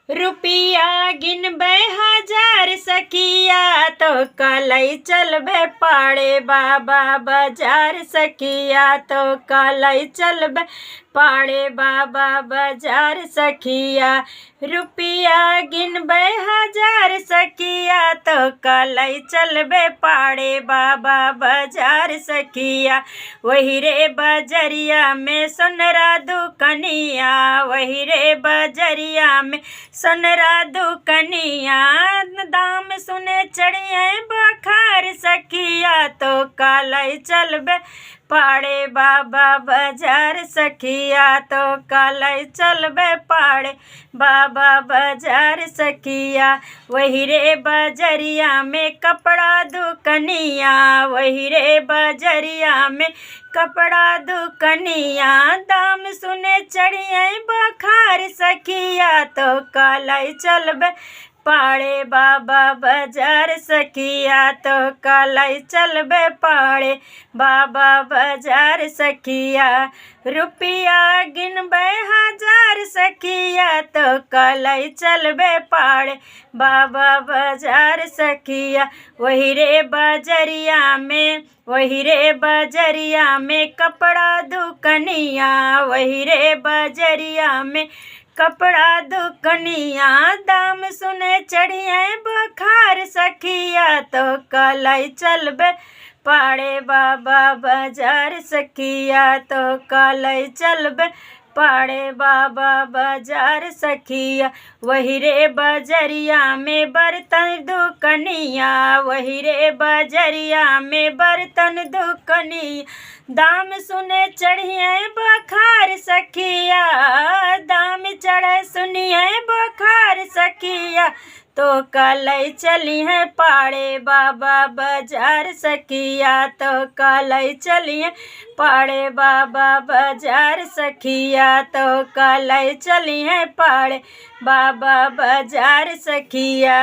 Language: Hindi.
रुपिया गिनबे हजार सखिया तो कलई चलबे पाड़े बाबा बाजार सखिया तो कलई चलबे पाड़े बाबा बाजार सखिया। रुपिया गिनबे हजार सखिया तो कलई चलबे पाड़े बाबा बाजार सखिया। वही रे बजरिया में सोनरा दुकनिया, वही रे बजरिया में सोनरा दुकनिया। दाम सुने चढ़िया बखार सखिया तो कलई चलबे पाड़े बाबा बाजार सखिया तो कलई चलबे पाड़े बाबा बाजार सखिया। वही रे बजरिया में कपड़ा दुकनिया, वही रे बजरिया में कपड़ा दुकनिया। दाम सुने चढ़िया बखार सखिया तो कलई चलबे पाड़े बाबा बाजार सखिया तो कलई चलबे पाड़े बाबा बाजार सखिया। रुपिया गिनबे हजार सखिया तो कलई चलबे पाड़े बाबा बाजार सखिया। वही रे बजरिया में, वही रे बजरिया में कपड़ा दुकनिया, वही रे बजरिया में कपड़ा दुकनिया। दाम सुने चढ़िया बखार सखिया तो कलई चलबे पाड़े बाबा बाजार सखिया तो कलई चलबे पाड़े बाबा बाजार सखिया। वही रे बजरिया में बर्तन दुकनिया, वही रे बजरिया में बर्तन दुकनिया। दाम सुने चढ़िया बखार सखिया, दाम चढ़े सुनिए बखार सखिया तो कलई चली है पाड़े बाबा बाजार सखिया तो कलई चलिए पाड़े बाबा बाजार सखिया तो कलई चली है पाड़े बाबा बाजार सखिया।